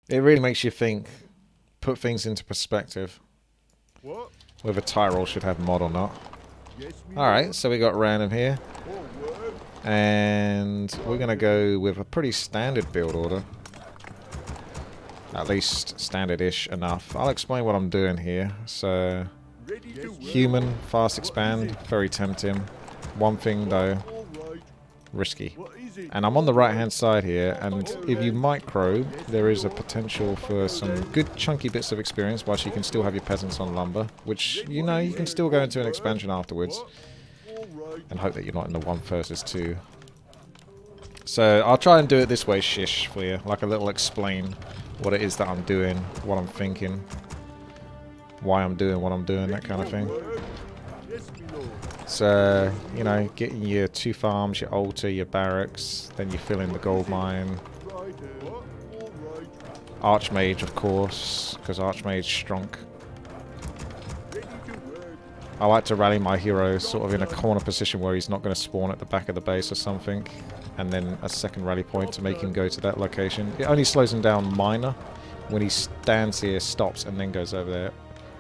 It really makes you think, put things into perspective. What? Whether Tyrol should have mod or not. Yes, me Alright, so we got random here. Forward. And we're going to go with a pretty standard build order. At least standard-ish enough. I'll explain what I'm doing here. So, Ready to work. human, fast expand, very tempting. One thing though, All right. risky. What is it? And I'm on the right hand side here, and if you micro, there is a potential for some good chunky bits of experience whilst you can still have your peasants on lumber, which, you know, you can still go into an expansion afterwards. All right. And hope that you're not in the 1 versus 2. So I'll try and do it this way, Shish, for you. Like a little explain what it is that I'm doing, what I'm thinking, why I'm doing what I'm doing, that kind of thing. Yes, me lord. So, you know, getting your 2 farms, your altar, your barracks, then you fill in the gold mine. Right. All right. Archmage, of course, because Archmage strong. Ready to work. I like to rally my hero sort of in a corner position where he's not going to spawn at the back of the base or something. And then a second rally point to make him go to that location. It only slows him down minor. When he stands here, stops, and then goes over there.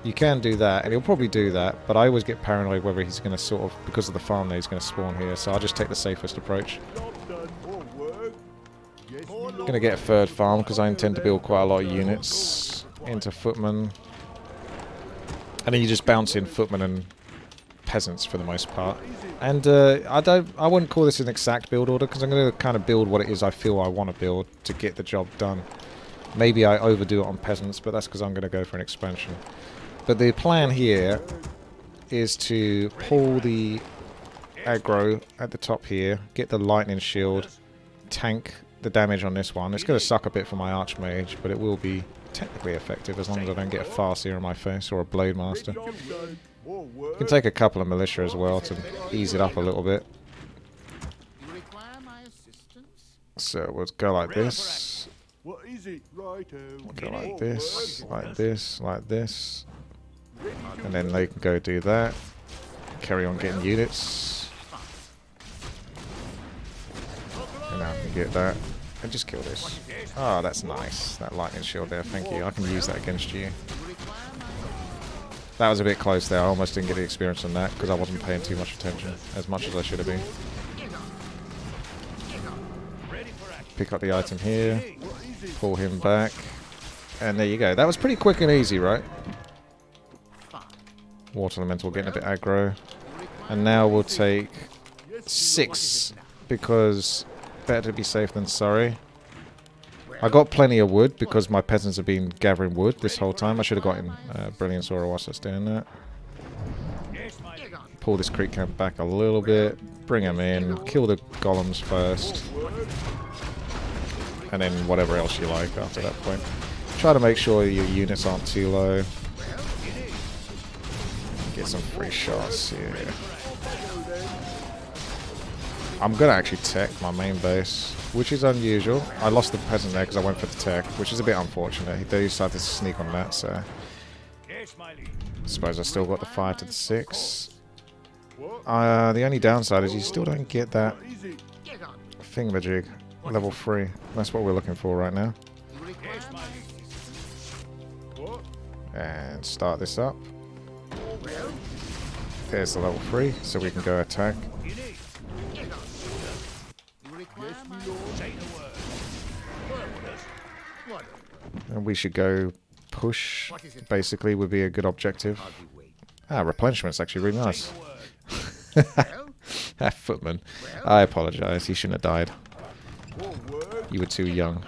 You can do that, and he'll probably do that, but I always get paranoid whether he's going to sort of, because of the farm there, he's going to spawn here, so I'll just take the safest approach. Job done. Forward. Yes, me lord. Going to get a 3rd farm, because I intend to build quite a lot of units into footmen. And then you just bounce in footmen and peasants for the most part. And I wouldn't call this an exact build order, because I'm going to kind of build what it is I feel I want to build to get the job done. Maybe I overdo it on peasants, but that's because I'm going to go for an expansion. But the plan here is to pull the aggro at the top here, get the lightning shield, tank the damage on this one. It's going to suck a bit for my archmage, but it will be technically effective as long as I don't get a farseer in my face or a blade master. Job done. Forward. Can take a couple of militia as well to ease it up a little bit. You require my assistance? So we'll go like this, What is it? Righto. go like this, like this, like this. Ready to And then they can go do that. Carry on getting units. And now I can get that. And just kill this. Oh, that's nice. That lightning shield there, thank you. I can use that against you. That was a bit close there. I almost didn't get the experience on that because I wasn't paying too much attention. As much as I should have been. Pick up the item here. Pull him back. And there you go. That was pretty quick and easy, right? Water Elemental getting a bit aggro. And now we'll take 6 because better to be safe than sorry. I got plenty of wood because my peasants have been gathering wood this whole time. I should have gotten Brilliance Aura whilst I was doing that. Pull this creek camp back a little bit. Bring them in. Kill the golems first. And then whatever else you like after that point. Try to make sure your units aren't too low. Get some free shots here. I'm going to actually tech my main base, which is unusual. I lost the peasant there because I went for the tech, which is a bit unfortunate. They decided to sneak on that, so... I suppose I still got the 5 to the 6. The only downside is you still don't get that thingamajig, level 3. That's what we're looking for right now. And start this up. There's the level 3, so we can go attack. And we should go push, basically, would be a good objective. Ah, replenishment's actually really nice. Ah, footman. I apologise, he shouldn't have died. You were too young.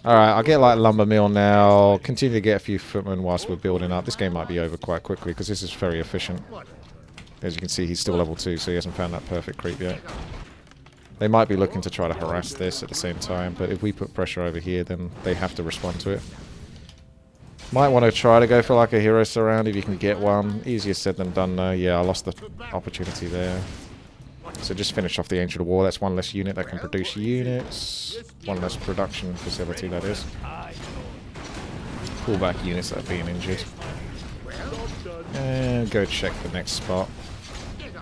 Alright, I'll get like lumber mill now. Continue to get a few footmen whilst we're building up. This game might be over quite quickly because this is very efficient. As you can see, he's still level 2, so he hasn't found that perfect creep yet. They might be looking to try to harass this at the same time, but if we put pressure over here, then they have to respond to it. Might want to try to go for like a hero surround if you can get one. Easier said than done though. Yeah, I lost the opportunity there. So just finish off the Ancient War. That's one less unit that can produce units. One less production facility, that is. Pull back units that are being injured. And go check the next spot.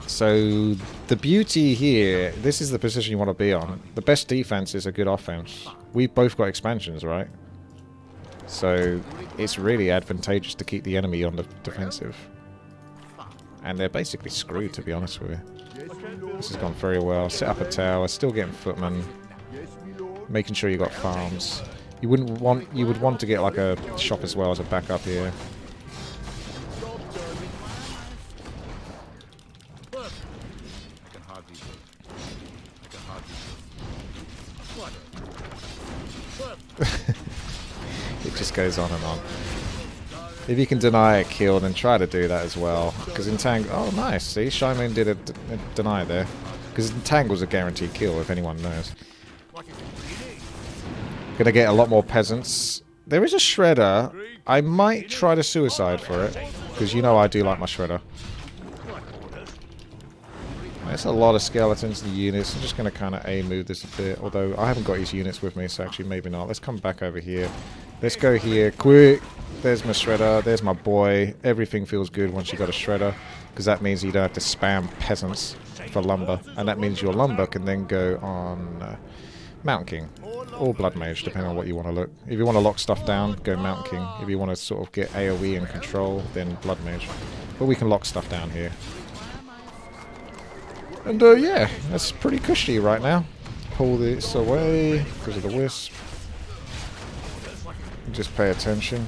So the beauty here, this is the position you want to be on. The best defense is a good offense. We've both got expansions, right? So it's really advantageous to keep the enemy on the defensive. And they're basically screwed, to be honest with you. Yes, my lord. This has gone very well. Set up a tower, still getting footmen, Yes, my lord. making sure you got farms. You would want to get like a shop as well as a backup here. I can hardly wait. I can hardly wait. What? It just goes on and on. If you can deny a kill, then try to do that as well. Because Entangle... Oh, nice. See, Shymoon did a deny there. Because Entangle's a guaranteed kill, if anyone knows. Gonna get a lot more peasants. There is a Shredder. I might try to suicide for it. Because you know I do like my Shredder. There's a lot of skeletons in the units. I'm just going to kind of A-move this a bit. Although I haven't got his units with me, so actually maybe not. Let's come back over here. Let's go here. Quick! There's my Shredder. There's my boy. Everything feels good once you got a Shredder. Because that means you don't have to spam peasants for lumber. And that means your lumber can then go on Mountain King. Or Blood Mage, depending on what you want to look. If you want to lock stuff down, go Mountain King. If you want to sort of get AoE and control, then Blood Mage. But we can lock stuff down here. And yeah, that's pretty cushy right now. Pull this away because of the wisp. Just pay attention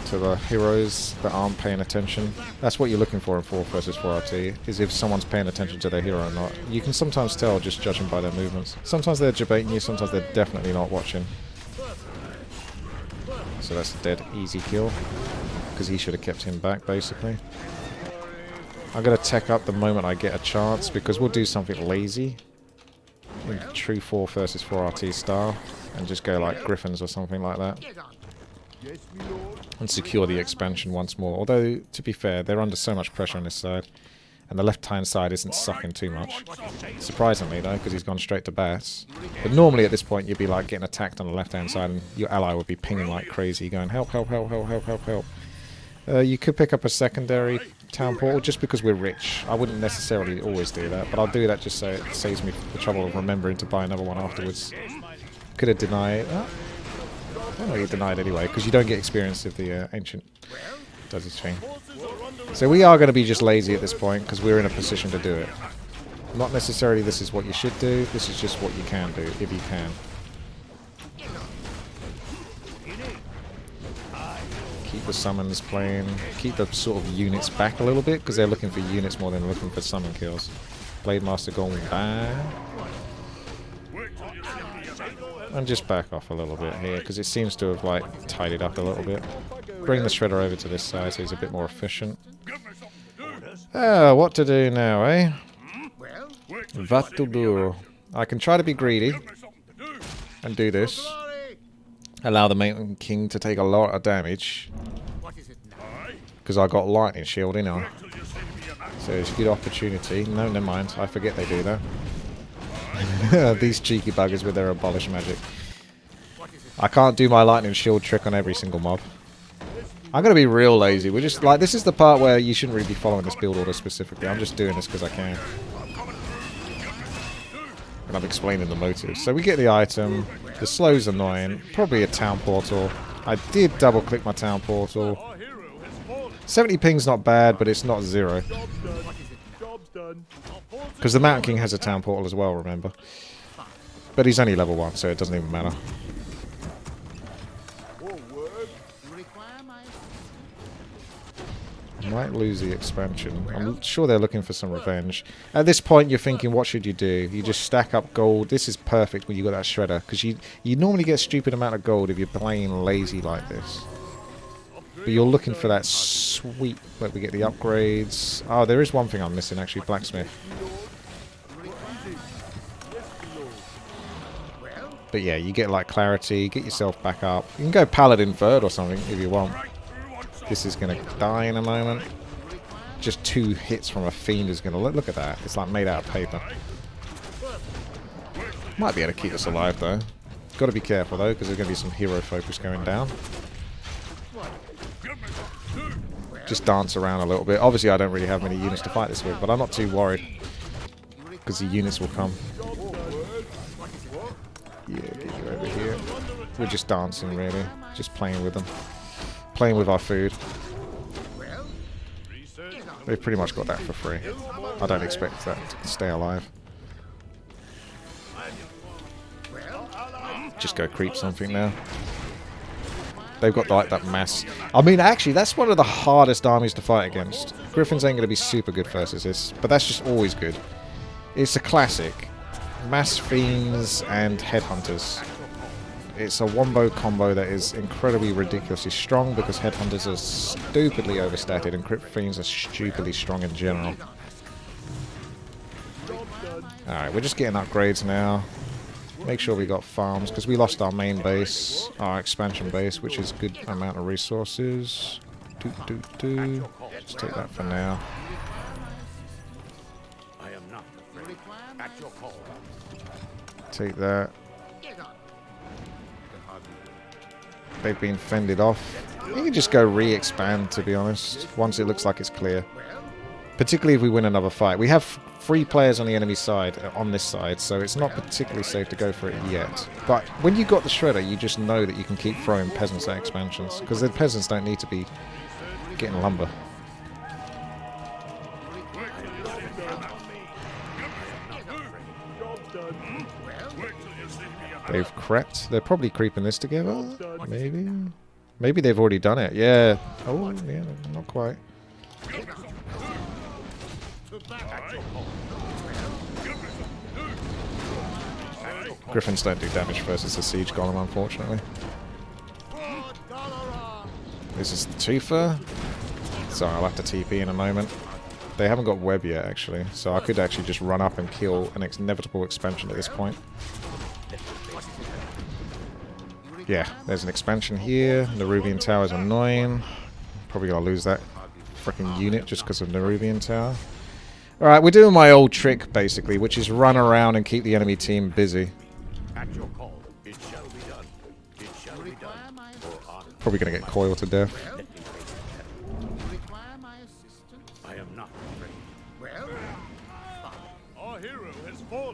to the heroes that aren't paying attention. That's what you're looking for in 4 versus 4 RT, is if someone's paying attention to their hero or not. You can sometimes tell just judging by their movements. Sometimes they're debating you, sometimes they're definitely not watching. So that's a dead easy kill, because he should have kept him back basically. I'm going to tech up the moment I get a chance, because we'll do something lazy in true 4 versus 4 RT style and just go like Gryphons or something like that Yes, my lord. and secure the expansion once more. Although, to be fair, they're under so much pressure on this side and the left-hand side isn't sucking too much. Surprisingly though, because he's gone straight to bats. But normally at this point you'd be like getting attacked on the left-hand side and your ally would be pinging like crazy going help, help, help, help, help, help, help. You could pick up a secondary town portal just because we're rich. I wouldn't necessarily always do that, but I'll do that just so it saves me the trouble of remembering to buy another one afterwards. Could have denied... Oh, you denied anyway, because you don't get experience if the Ancient does his thing. So we are going to be just lazy at this point, because we're in a position to do it. Not necessarily this is what you should do, this is just what you can do, if you can. Keep the summons playing, keep the sort of units back a little bit, because they're looking for units more than looking for summon kills. Blade Master going bad. And just back off a little bit here, because it seems to have like tidied up a little bit. Bring the Shredder over to this side so he's a bit more efficient. What to do now, eh? What to do? I can try to be greedy and do this. Allow the Mountain King to take a lot of damage. Because I got lightning shield, you know. So it's a good opportunity. No, never mind. I forget they do that. These cheeky buggers with their abolish magic. I can't do my lightning shield trick on every single mob. I'm gonna be real lazy. We're just like, this is the part where you shouldn't really be following this build order specifically. I'm just doing this because I can. And I'm explaining the motives. So we get the item. The slow's annoying. Probably a town portal. I did double click my town portal. 70 ping's not bad, but it's not 0. Job's done. Because the Mountain King has a town portal as well, remember. But he's only level 1, so it doesn't even matter. More work. You require my I might lose the expansion. I'm sure they're looking for some revenge. At this point, you're thinking, what should you do? You just stack up gold. This is perfect when you got that Shredder. Because you normally get a stupid amount of gold if you're playing lazy like this. But you're looking for that sweet... Like we get the upgrades. Oh, there is one thing I'm missing, actually. Blacksmith. But yeah, you get like clarity, get yourself back up. You can go Paladin third or something if you want. This is going to die in a moment. Just 2 hits from a fiend is going to... Look at that. It's like made out of paper. Might be able to keep us alive though. Got to be careful though, because there's going to be some hero focus going down. Just dance around a little bit. Obviously I don't really have many units to fight this with, but I'm not too worried. Because the units will come. Yeah, get you over here. we're just dancing, really. Just playing with them. Playing with our food. They've pretty much got that for free. I don't expect that to stay alive. Just go creep something now. They've got like that mass. I mean, actually, that's one of the hardest armies to fight against. Gryphons ain't going to be super good versus this, but that's just always good. It's a classic. Mass Fiends and Headhunters. It's a wombo combo that is incredibly ridiculously strong because Headhunters are stupidly overstated and Crypt Fiends are stupidly strong in general. Alright, we're just getting upgrades now. Make sure we got farms, because we lost our main base, our expansion base, which is a good amount of resources. Let's take that for now. Take that. They've been fended off. You can just go re-expand, to be honest, once it looks like it's clear. Particularly if we win another fight. We have 3 players on the enemy side, on this side, so it's not particularly safe to go for it yet. But when you got the Shredder, you just know that you can keep throwing peasants at expansions, because the peasants don't need to be getting lumber. They've crept. They're probably creeping this together. Maybe. Maybe they've already done it. Yeah. Oh, yeah, not quite. Gryphons don't do damage versus the siege golem, unfortunately. This is the Toofer. Sorry, I'll have to TP in a moment. They haven't got web yet, actually, so I could actually just run up and kill an inevitable expansion at this point. Yeah, there's an expansion here. Nerubian Tower is annoying. Probably gonna lose that freaking unit just because of Nerubian Tower. Alright, we're doing my old trick, basically, which is run around and keep the enemy team busy. Probably gonna get coiled to death.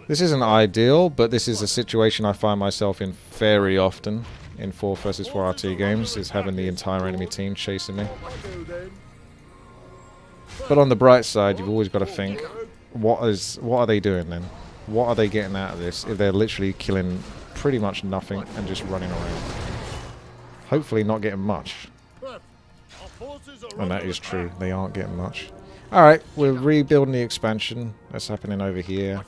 This isn't ideal, but this is a situation I find myself in very often in 4 vs 4 RT games, is having the entire enemy team chasing me. But on the bright side, you've always got to think, what are they doing then? What are they getting out of this if they're literally killing pretty much nothing and just running around? Hopefully not getting much. And that is true, they aren't getting much. Alright, we're rebuilding the expansion. That's happening over here.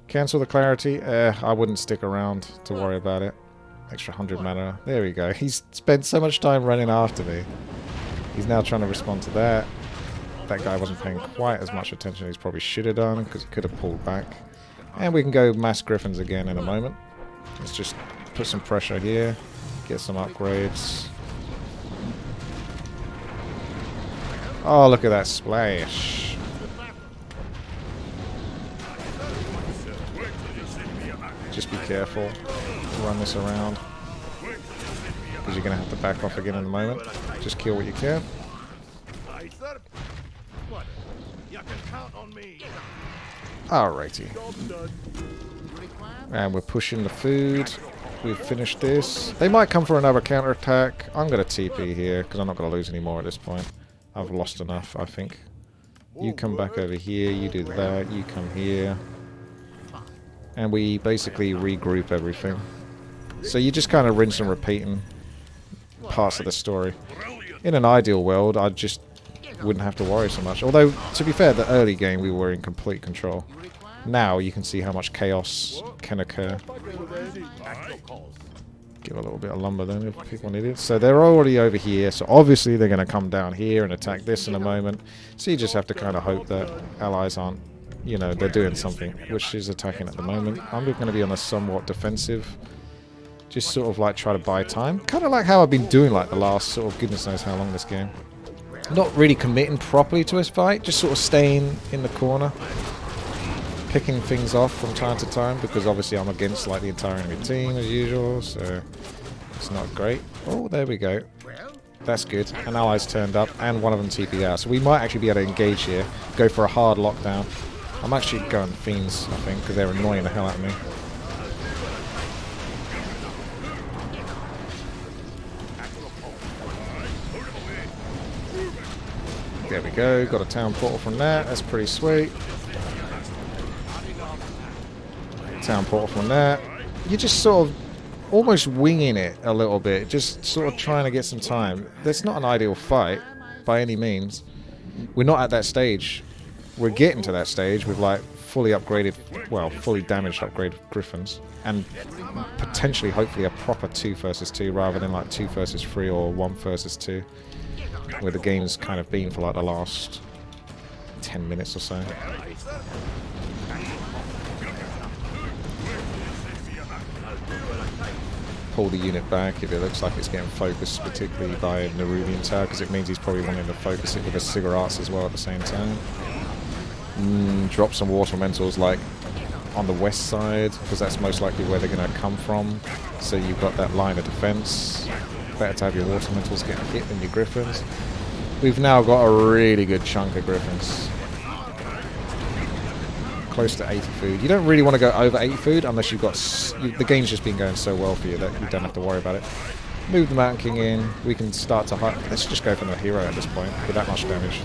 Cancel the clarity? I wouldn't stick around to worry about it. Extra 100 mana. There we go. He's spent so much time running after me. He's now trying to respond to that. That guy wasn't paying quite as much attention as he probably should have done, because he could have pulled back. And we can go mass Gryphons again in a moment. Let's just put some pressure here. Get some upgrades. Oh, look at that splash. Just be careful. Run this around. Because you're going to have to back off again in a moment. Just kill what you can. Alrighty. And we're pushing the food. We've finished this. They might come for another counterattack. I'm going to TP here because I'm not going to lose any more at this point. I've lost enough, I think. You come back over here. You do that. You come here. And we basically regroup everything. So you just kind of rinse and repeat in parts of the story. In an ideal world, I just wouldn't have to worry so much. Although, to be fair, the early game we were in complete control. Now you can see how much chaos can occur. Give a little bit of lumber then if people need it. So they're already over here, so obviously they're going to come down here and attack this in a moment. So you just have to kind of hope that allies aren't, you know, they're doing something, which is attacking at the moment. I'm going to be on a somewhat defensive, just sort of like try to buy time. Kind of like how I've been doing like the last sort of goodness knows how long this game. Not really committing properly to this fight, just sort of staying in the corner. Picking things off from time to time, because obviously I'm against like the entire enemy team as usual, so it's not great. Oh, there we go. That's good. An ally's turned up, and one of them TP'd out. So we might actually be able to engage here, go for a hard lockdown. I'm actually going Fiends, I think, because they're annoying the hell out of me. There we go. Got a town portal from that. That's pretty sweet. Town portal from that. You're just sort of almost winging it a little bit. Just sort of trying to get some time. That's not an ideal fight by any means. We're not at that stage. We're getting to that stage with like fully upgraded, well, fully damaged upgraded Gryphons. And potentially, hopefully, a proper 2 versus 2 rather than like 2 versus 3 or 1 versus 2. Where the game's kind of been for like the last 10 minutes or so. Pull the unit back if it looks like it's getting focused, particularly by Nerubian Tower, because it means he's probably wanting to focus it with the cigarettes as well at the same time. Drop some water elementals like on the west side, because that's most likely where they're going to come from. So you've got that line of defense. Better to have your water elementals get hit than your Gryphons. We've now got a really good chunk of Gryphons. Close to 80 food. You don't really want to go over 80 food unless you've got... the game's just been going so well for you that you don't have to worry about it. Move the Mountain King in. We can start to... Let's just go for the hero at this point with that much damage.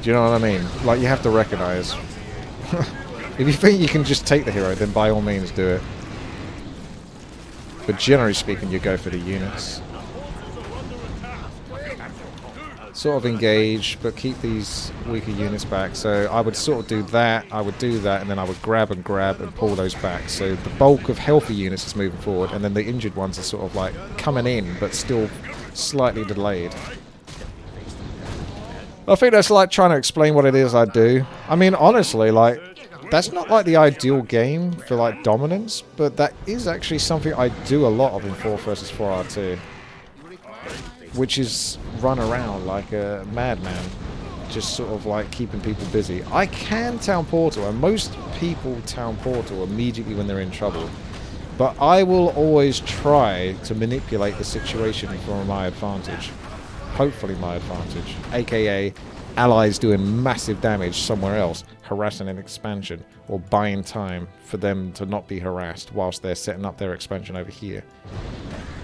Do you know what I mean? Like, you have to recognize. If you think you can just take the hero, then by all means do it. But generally speaking, you go for the units. Sort of engage, but keep these weaker units back. So I would sort of do that, I would do that, and then I would grab and pull those back. So the bulk of healthy units is moving forward, and then the injured ones are sort of like coming in, but still slightly delayed. I think that's like trying to explain what it is I do. I mean, honestly, like, that's not like the ideal game for like dominance, but that is actually something I do a lot of in 4 versus 4 R2. Which is run around like a madman, just sort of like keeping people busy. I can town portal, and most people town portal immediately when they're in trouble. But I will always try to manipulate the situation for my advantage. Hopefully my advantage. AKA allies doing massive damage somewhere else, harassing an expansion, or buying time for them to not be harassed whilst they're setting up their expansion over here.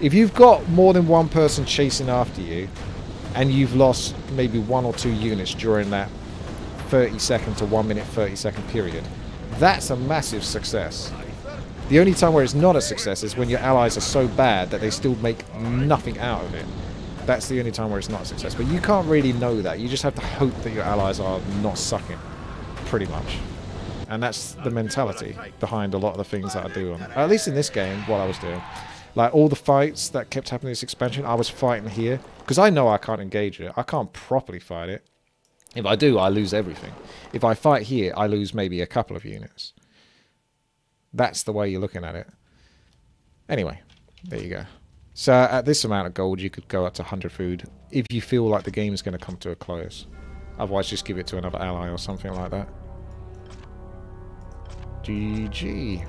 If you've got more than one person chasing after you, and you've lost maybe 1 or 2 units during that 30-second to 1 minute 30-second period, that's a massive success. The only time where it's not a success is when your allies are so bad that they still make nothing out of it. That's the only time where it's not a success. But you can't really know that. You just have to hope that your allies are not sucking, pretty much. And that's the mentality behind a lot of the things that I do on, at least in this game, what I was doing. Like, all the fights that kept happening in this expansion, I was fighting here. Because I know I can't engage it. I can't properly fight it. If I do, I lose everything. If I fight here, I lose maybe a couple of units. That's the way you're looking at it. Anyway, there you go. So at this amount of gold, you could go up to 100 food if you feel like the game is going to come to a close. Otherwise, just give it to another ally or something like that. GG.